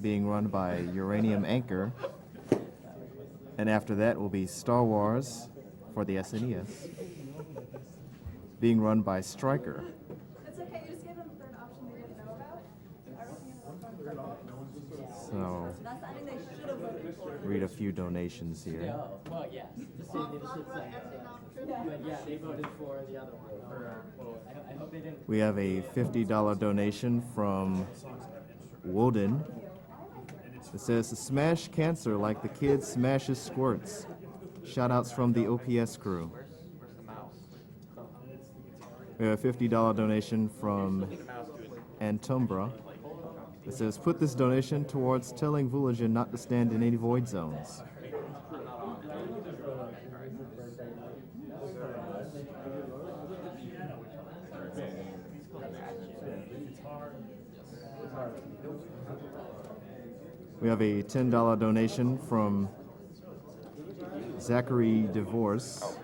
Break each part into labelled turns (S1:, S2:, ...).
S1: being run by Uranium Anchor. And after that will be Star Wars for the SNES, being run by Stryker.
S2: It's okay, you just gave them a third option they didn't know about.
S1: So,
S2: That's the ending they should have voted for.
S1: read a few donations here.
S3: Well, yes. But yeah, they voted for the other one. I hope they didn't.
S1: We have a $50 donation from Woden. It says, smash cancer like the kid smashes squirts. Shoutouts from the OPS crew. We have a $50 donation from Antumbra. It says, put this donation towards telling Vooligen not to stand in any void zones. We have a $10 donation from Zachary Divorce.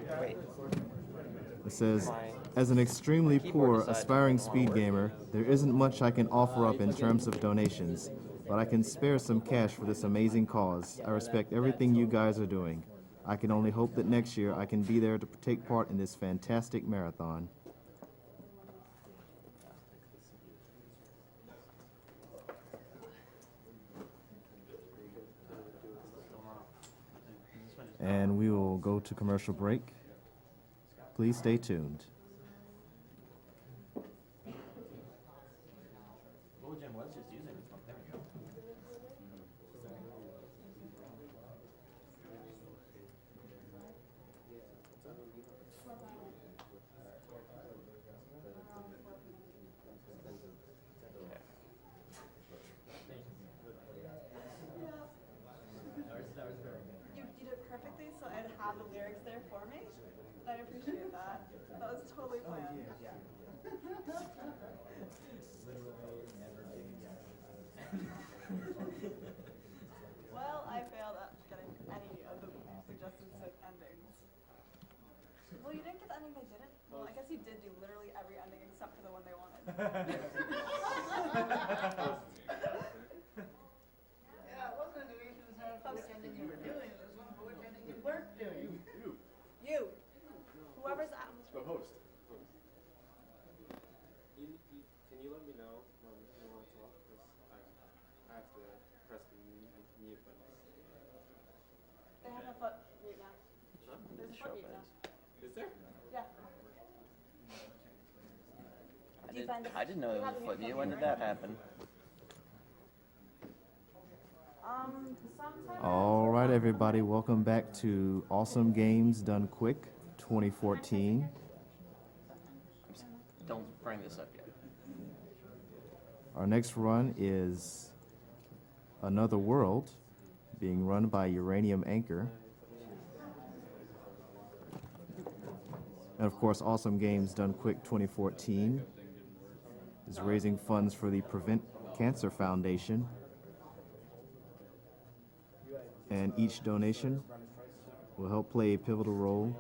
S1: It says, as an extremely poor, aspiring speed gamer, there isn't much I can offer up in terms of donations, but I can spare some cash for this amazing cause. I respect everything you guys are doing. I can only hope that next year I can be there to take part in this fantastic marathon. And we will go to commercial break. Please stay tuned.
S3: Vooligen was just using it. There we go.
S2: You did it perfectly, so I'd have the lyrics there for me. I appreciate that. That was totally planned. Well, I failed at getting any of the suggested endings. Well, you didn't get the ending they didn't? Well, I guess you did do literally every ending except for the one they wanted.
S4: Yeah, it wasn't an illusion as to which ending you were doing, it was one for which ending you weren't doing.
S2: You. Whoever's at.
S5: The host. Can you let me know when you want to talk? Because I have to press the mute button.
S2: They have a foot mute now.
S5: Huh?
S2: There's a foot mute now.
S5: Is there?
S2: Yeah.
S6: I didn't know there was a foot mute. When did that happen?
S2: Sometime.
S1: All right, everybody, welcome back to Awesome Games Done Quick 2014.
S6: Don't bring this up yet.
S1: Our next run is Another World, being run by Uranium Anchor. And of course, Awesome Games Done Quick 2014 is raising funds for the Prevent Cancer Foundation. And each donation will help play a pivotal role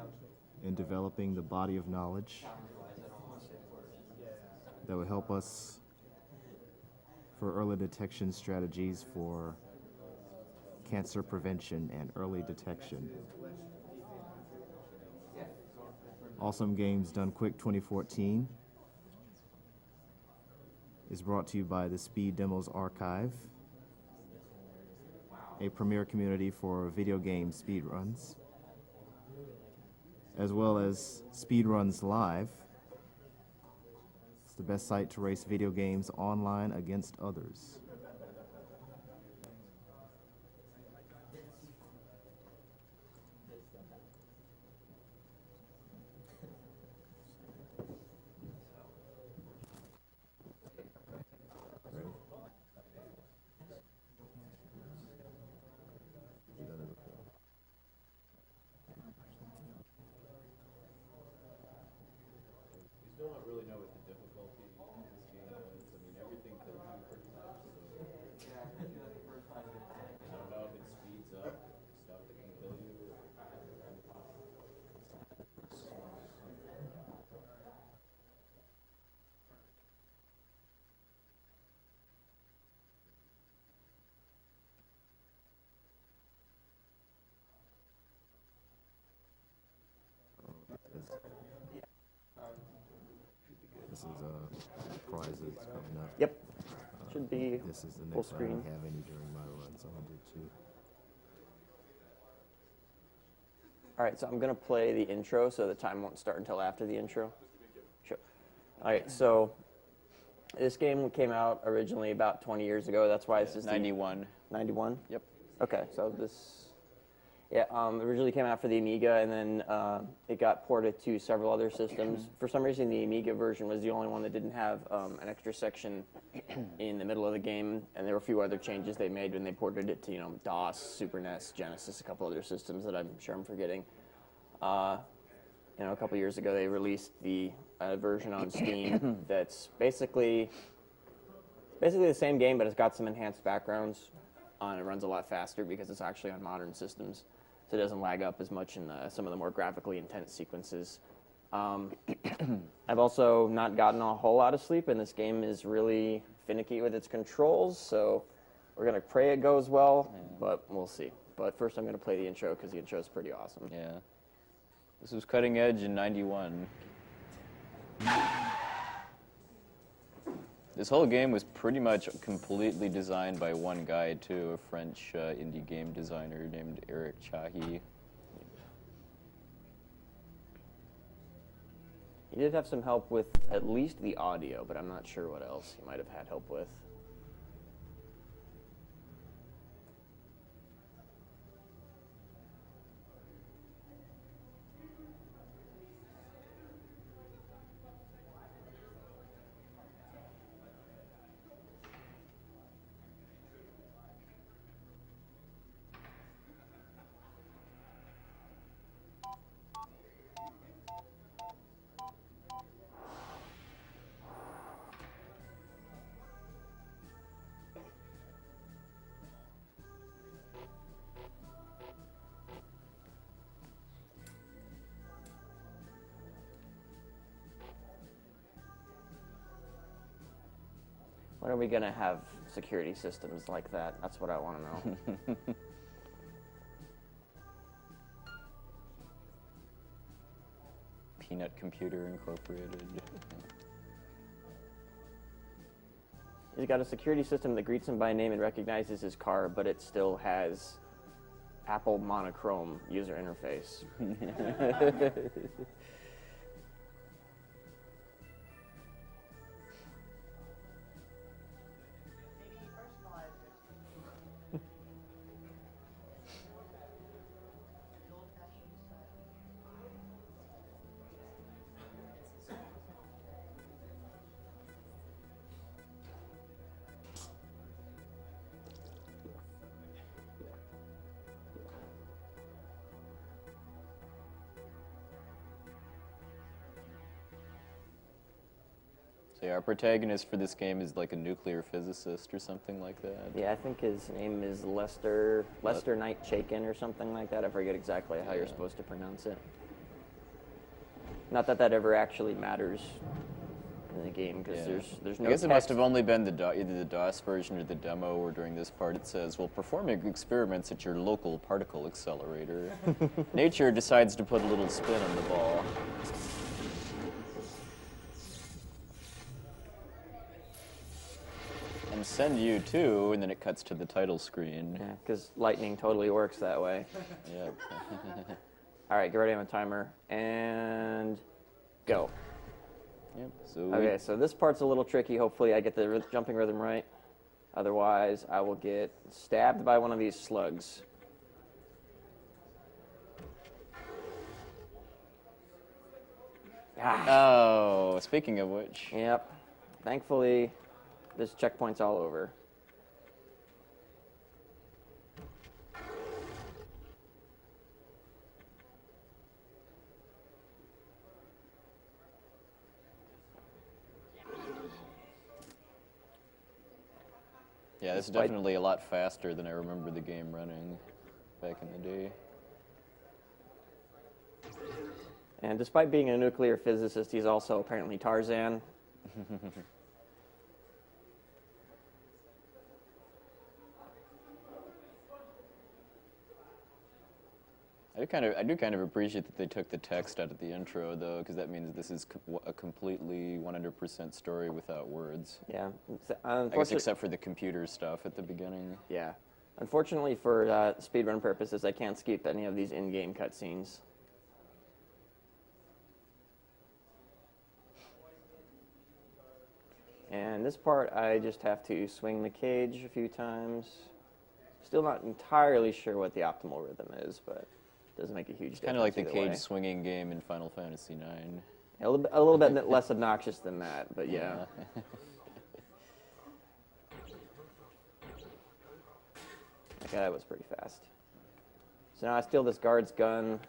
S1: in developing the body of knowledge that will help us for early detection strategies for cancer prevention and early detection. Awesome Games Done Quick 2014 is brought to you by the Speed Demos Archive, a premier community for video game speedruns, as well as Speedruns Live. It's the best site to race video games online against others.
S5: We still don't really know what the difficulty in this game is. I mean, everything could be pretty tough, so. I don't know if it speeds up stuff that can kill you.
S1: This is prizes coming up.
S6: Yep. Should be
S1: This is the
S6: full
S1: next one. I
S6: screen.
S1: don't have any during my run, so I'll do 2.
S6: All right, so I'm going to play the intro, so the time won't start until after the intro. Sure. All right, so this game came out originally about 20 years ago. That's why this is
S7: 91.
S6: 91?
S7: Yep.
S6: Okay, so this, originally came out for the Amiga, and then it got ported to several other systems. For some reason, the Amiga version was the only one that didn't have an extra section in the middle of the game, and there were a few other changes they made when they ported it to, DOS, Super NES, Genesis, a couple other systems that I'm sure I'm forgetting. A couple years ago, they released the version on Steam that's basically the same game, but it's got some enhanced backgrounds. And it runs a lot faster because it's actually on modern systems, so it doesn't lag up as much in some of the more graphically intense sequences. I've also not gotten a whole lot of sleep, and this game is really finicky with its controls, so we're going to pray it goes well, but we'll see. But first I'm going to play the intro because the intro is pretty awesome.
S7: Yeah. This was cutting edge in 91. This whole game was pretty much completely designed by one guy, too, a French indie game designer named Eric Chahi.
S6: He did have some help with at least the audio, but I'm not sure what else he might have had help with. When are we going to have security systems like that? That's what I want to know.
S7: Peanut Computer Incorporated.
S6: He's got a security system that greets him by name and recognizes his car, but it still has Apple monochrome user interface.
S4: Maybe personalize it. The old-fashioned style.
S7: So yeah, our protagonist for this game is like a nuclear physicist or something like that.
S6: Yeah, I think his name is Lester Knight Chaikin or something like that. I forget exactly how you're supposed to pronounce it. Not that ever actually matters in the game, because there's no
S7: I guess it
S6: text.
S7: must have only been either the DOS version or the demo, or during this part it says, "Well, performing experiments at your local particle accelerator. Nature decides to put a little spin on the ball." And send you to, and then it cuts to the title screen.
S6: Yeah, because lightning totally works that way.
S7: Yep.
S6: All right, get ready on the timer, and go.
S7: Yep. So
S6: Okay, so this part's a little tricky. Hopefully I get the jumping rhythm right. Otherwise, I will get stabbed by one of these slugs.
S7: Oh, speaking of which.
S6: Yep. Thankfully, there's checkpoints all over.
S7: Yeah, this is definitely a lot faster than I remember the game running back in the day.
S6: And despite being a nuclear physicist, he's also apparently Tarzan.
S7: I do kind of appreciate that they took the text out of the intro, though, because that means this is a completely 100% story without words.
S6: Yeah.
S7: I guess except for the computer stuff at the beginning.
S6: Yeah. Unfortunately, for speedrun purposes, I can't skip any of these in-game cutscenes. And this part, I just have to swing the cage a few times. Still not entirely sure what the optimal rhythm is, but it doesn't make a huge difference.
S7: Kind of like the
S6: either
S7: cage
S6: way.
S7: swinging game in Final Fantasy IX.
S6: A little bit less obnoxious than that, but yeah. Okay, that was pretty fast. So now I steal this guard's gun,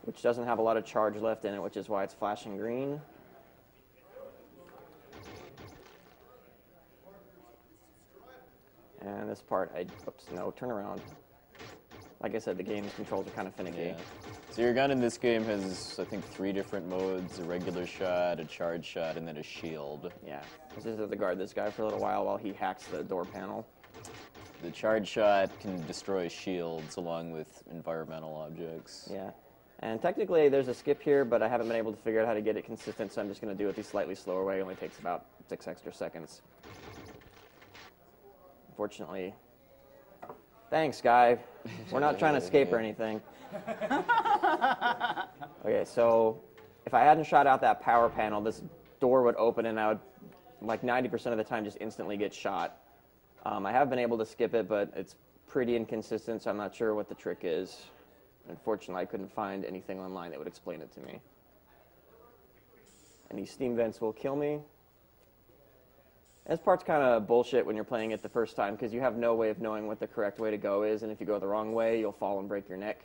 S6: which doesn't have a lot of charge left in it, which is why it's flashing green. And this part, oops, no, turn around. Like I said, the game's controls are kind of finicky.
S7: Yeah. So your gun in this game has, I think, 3 different modes: a regular shot, a charge shot, and then a shield.
S6: Yeah, this is to guard this guy for a little while he hacks the door panel.
S7: The charge shot can destroy shields along with environmental objects.
S6: Yeah, and technically there's a skip here, but I haven't been able to figure out how to get it consistent, so I'm just going to do it the slightly slower way. It only takes about 6 extra seconds. Unfortunately. Thanks, guy. We're not trying to escape or anything. Okay, so if I hadn't shot out that power panel, this door would open and I would, like 90% of the time, just instantly get shot. I have been able to skip it, but it's pretty inconsistent, so I'm not sure what the trick is. Unfortunately, I couldn't find anything online that would explain it to me. And these steam vents will kill me. This part's kind of bullshit when you're playing it the first time, because you have no way of knowing what the correct way to go is, and if you go the wrong way, you'll fall and break your neck.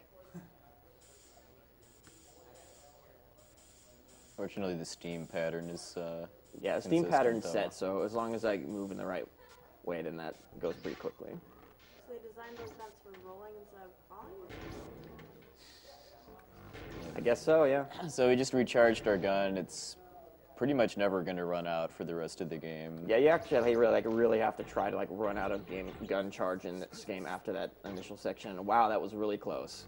S7: Fortunately, the steam pattern is
S6: Yeah, the steam pattern's
S7: though.
S6: set, so as long as I move in the right way, then that goes pretty quickly.
S2: So they designed those vents for rolling instead of falling?
S6: I guess so, yeah.
S7: So we just recharged our gun. It's pretty much never going to run out for the rest of the game.
S6: Yeah, you actually really have to try to run out of gun charge in this game after that initial section. Wow, that was really close.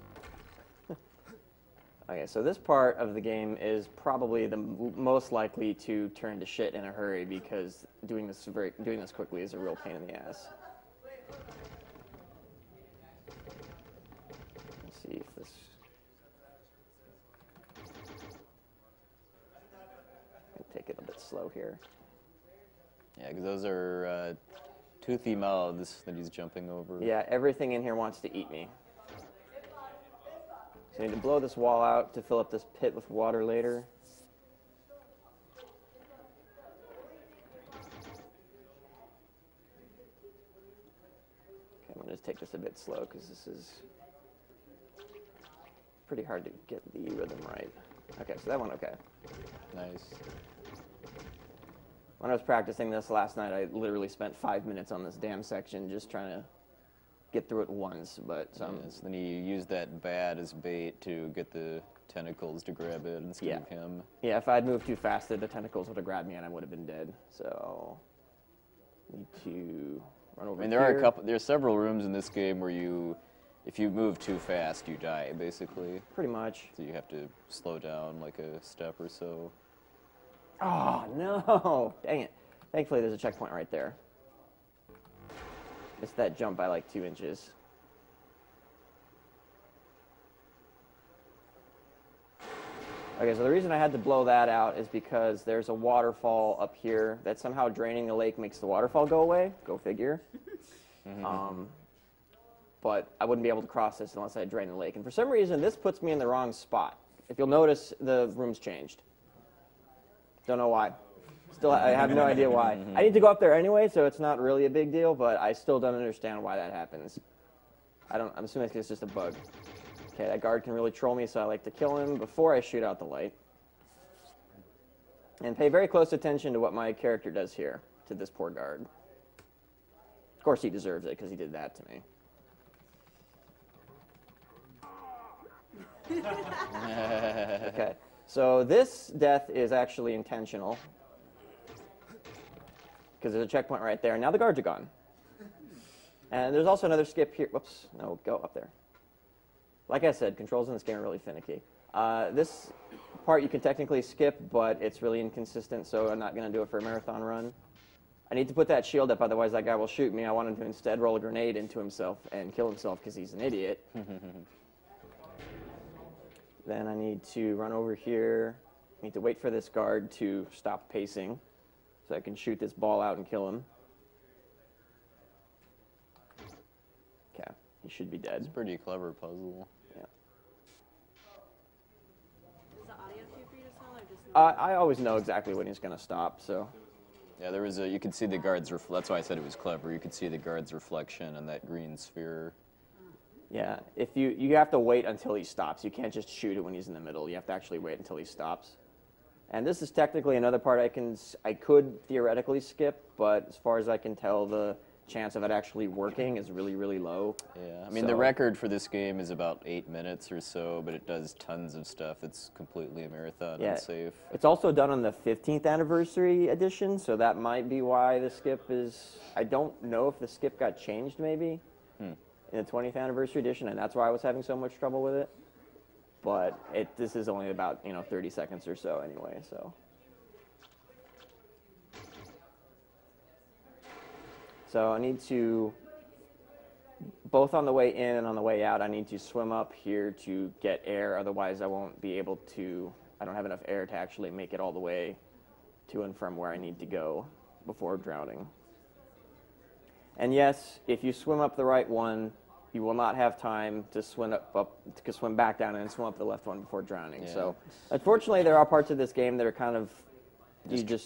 S6: Okay, so this part of the game is probably the most likely to turn to shit in a hurry, because doing this quickly is a real pain in the ass. Let's see if this. Take it a bit slow here.
S7: Yeah, because those are toothy mouths that he's jumping over.
S6: Yeah, everything in here wants to eat me. So I need to blow this wall out to fill up this pit with water later. Okay, I'm going to just take this a bit slow because this is pretty hard to get the rhythm right. Okay, so that went okay.
S7: Nice.
S6: When I was practicing this last night, I literally spent 5 minutes on this damn section just trying to get through it once, but
S7: Yes, then he used that bat as bait to get the tentacles to grab it instead of him.
S6: Yeah, if I'd moved too fast, the tentacles would have grabbed me and I would have been dead. So, need to run over
S7: I mean,
S6: here.
S7: there are several rooms in this game where if you move too fast, you die, basically.
S6: Pretty much.
S7: So you have to slow down like a step or so.
S6: Oh, no! Dang it. Thankfully, there's a checkpoint right there. Missed that jump by like 2 inches. Okay, so the reason I had to blow that out is because there's a waterfall up here that somehow draining the lake makes the waterfall go away. Go figure. But I wouldn't be able to cross this unless I drain the lake. And for some reason, this puts me in the wrong spot. If you'll notice, the room's changed. Don't know why. I have no idea why. I need to go up there anyway, so it's not really a big deal, but I still don't understand why that happens. I'm assuming it's just a bug. Okay, that guard can really troll me, so I like to kill him before I shoot out the light. And pay very close attention to what my character does here to this poor guard. Of course he deserves it, because he did that to me. Okay, so this death is actually intentional, because there's a checkpoint right there. Now the guards are gone. And there's also another skip here. Whoops, no, go up there. Like I said, controls in this game are really finicky. This part you can technically skip, but it's really inconsistent, so I'm not going to do it for a marathon run. I need to put that shield up, otherwise that guy will shoot me. I want him to instead roll a grenade into himself and kill himself because he's an idiot. Then I need to run over here. I need to wait for this guard to stop pacing so I can shoot this ball out and kill him. Okay, he should be dead.
S7: It's a pretty clever puzzle.
S6: Yeah.
S2: Is the audio cue for you to sell or just
S6: I always know exactly when he's going to stop, so.
S7: Yeah, there was you could see the guard's that's why I said it was clever. You could see the guard's reflection on that green sphere.
S6: Yeah, if you have to wait until he stops. You can't just shoot it when he's in the middle. You have to actually wait until he stops. And this is technically another part I could theoretically skip, but as far as I can tell, the chance of it actually working is really, really low.
S7: Yeah, I mean, the
S6: So-
S7: record for this game is about 8 minutes or so, but it does tons of stuff. It's completely a marathon
S6: Yeah.
S7: unsafe.
S6: It's also done on the 15th anniversary edition, so that might be why the skip is. I don't know if the skip got changed maybe in the 20th anniversary edition, and that's why I was having so much trouble with it. But this is only about 30 seconds or so anyway, so. So I need to, both on the way in and on the way out, I need to swim up here to get air. Otherwise, I won't be able to, I don't have enough air to actually make it all the way to and from where I need to go before drowning. And yes, if you swim up the right one, you will not have time to swim back down and swim up the left one before drowning.
S7: Yeah.
S6: So unfortunately, there are parts of this game that are kind of,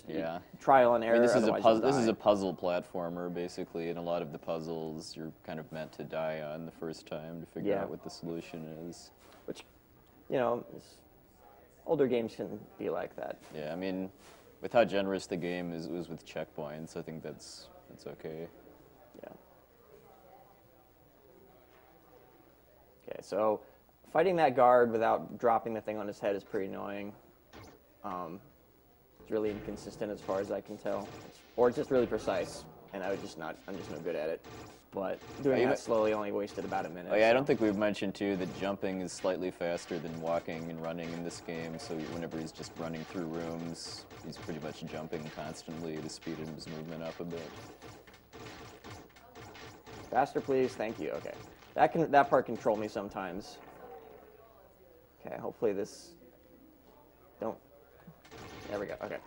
S7: yeah.
S6: trial and error.
S7: I mean, this is a
S6: otherwise
S7: puzzle.
S6: you'll
S7: This is
S6: die.
S7: a puzzle platformer, basically, and a lot of the puzzles you're kind of meant to die on the first time to figure
S6: Yeah.
S7: out what the solution is.
S6: Which, older games can be like that.
S7: Yeah, I mean, with how generous the game was with checkpoints, I think that's okay.
S6: Yeah. Okay, so fighting that guard without dropping the thing on his head is pretty annoying. It's really inconsistent as far as I can tell, or it's just really precise, and I'm just no good at it. But doing that slowly only wasted about a minute.
S7: Oh yeah, I
S6: so.
S7: don't think we've mentioned too that jumping is slightly faster than walking and running in this game. So whenever he's just running through rooms, he's pretty much jumping constantly to speed his movement up a bit.
S6: Faster, please. Thank you. Okay, that part can troll me sometimes. Okay, hopefully this don't. There we go. Okay,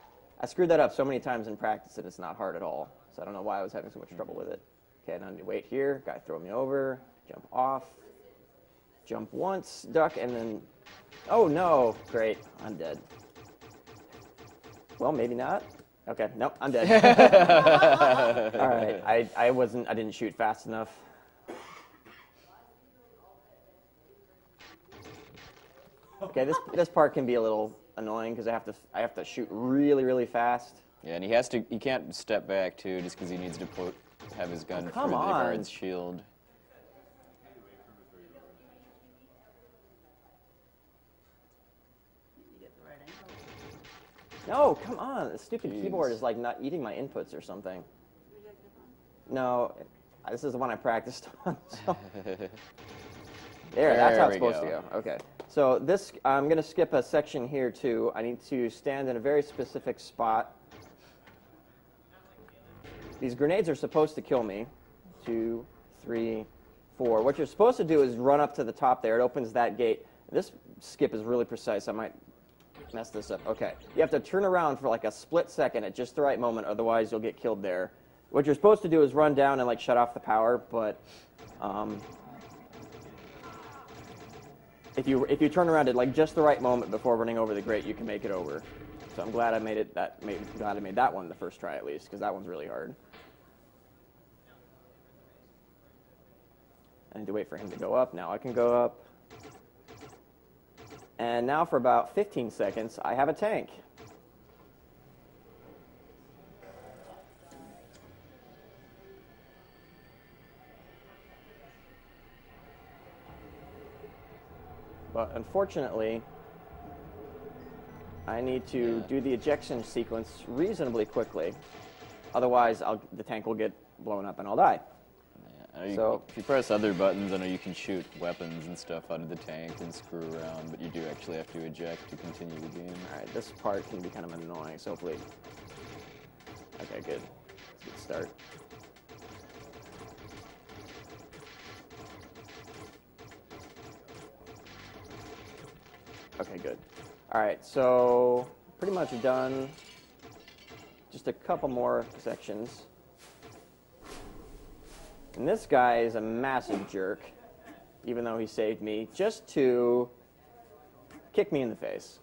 S6: I screwed that up so many times in practice that it's not hard at all. So I don't know why I was having so much trouble with it. Okay, now I need to wait here. Guy throw me over. Jump off. Jump once. Duck, and then. Oh no! Great, I'm dead. Well, maybe not. Okay, nope, I'm dead. All right, I didn't shoot fast enough. Okay, this part can be a little annoying because I have to shoot really, really fast.
S7: Yeah, and he can't step back too, just because he needs to have his gun through
S6: come
S7: the
S6: on.
S7: guard's shield.
S4: You get the right angle.
S6: No, come on. The stupid keyboard is like not eating my inputs or something. No, this is the one I practiced on. So. There, that's how it's
S7: There we
S6: supposed to
S7: go.
S6: go. Okay. So this, I'm going to skip a section here too. I need to stand in a very specific spot. These grenades are supposed to kill me. 2, 3, 4. What you're supposed to do is run up to the top there. It opens that gate. This skip is really precise. I might mess this up. Okay. You have to turn around for like a split second at just the right moment, otherwise you'll get killed there. What you're supposed to do is run down and like shut off the power, but if you turn around at like just the right moment before running over the grate, you can make it over. So I'm glad I made that one the first try at least, because that one's really hard. I need to wait for him to go up. Now I can go up. And now for about 15 seconds, I have a tank. But unfortunately, I need to do the ejection sequence reasonably quickly. Otherwise, the tank will get blown up and I'll die.
S7: Yeah. If you press other buttons, I know you can shoot weapons and stuff out of the tank and screw around, but you do actually have to eject to continue the game.
S6: All right, this part can be kind of annoying, so hopefully... Okay, good. Let's get start. Okay, good. All right, so pretty much done. Just a couple more sections. And this guy is a massive jerk, even though he saved me, just to kick me in the face.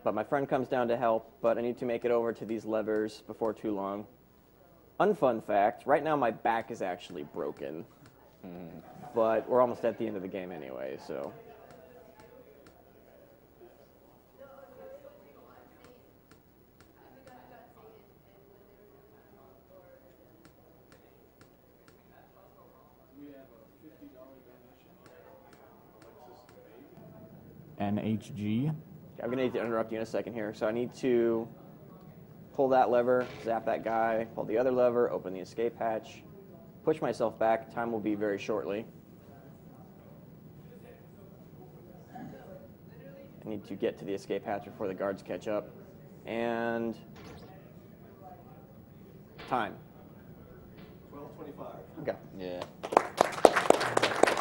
S6: But my friend comes down to help, but I need to make it over to these levers before too long. Unfun fact, right now my back is actually broken. But we're almost at the end of the game anyway, so...
S8: NHG.
S6: I'm going to need to interrupt you in a second here. So I need to pull that lever, zap that guy, pull the other lever, open the escape hatch, push myself back. Time will be very shortly. I need to get to the escape hatch before the guards catch up. And time.
S5: 12:25.
S6: Okay.
S7: Yeah.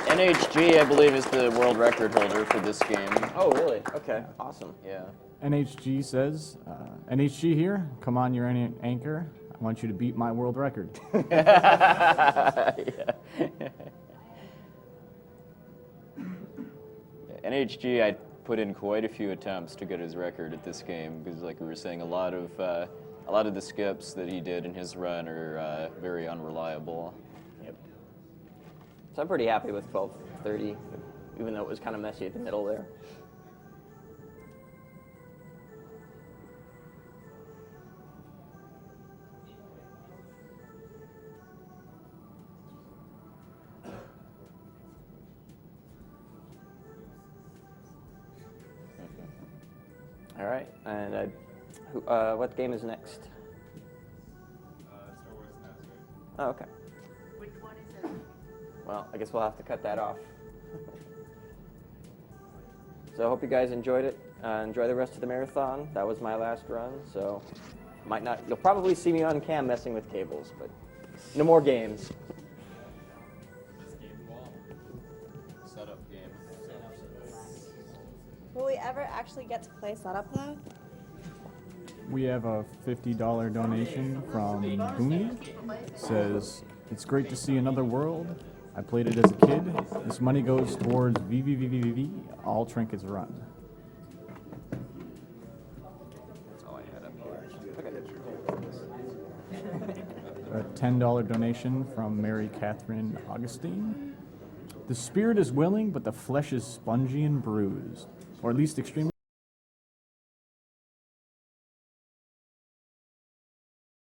S7: NHG, I believe, is the world record holder for this game.
S6: Oh, really? Okay. Awesome.
S7: Yeah.
S8: NHG says, NHG here, come on your anchor. I want you to beat my world record.
S7: Yeah. NHG, I put in quite a few attempts to get his record at this game because, like we were saying, a lot of the skips that he did in his run are very unreliable.
S6: Yep. So I'm pretty happy with 12:30, even though it was kind of messy at the middle there. All right, and what game is next?
S5: Star Wars Master.
S6: Oh, okay.
S4: Which one is it?
S6: Well, I guess we'll have to cut that off. So I hope you guys enjoyed it. Enjoy the rest of the marathon. That was my last run, so you'll probably see me on cam messing with cables, but no more games.
S7: Setup game.
S2: Will we ever actually get to play setup though?
S8: We have a $50 donation from Booney. Says, it's great to see another world. I played it as a kid. This money goes towards VVVVV, all trinkets run.
S7: That's all I had up here.
S8: A $10 donation from Mary Catherine Augustine. The spirit is willing, but the flesh is spongy and bruised, or at least extremely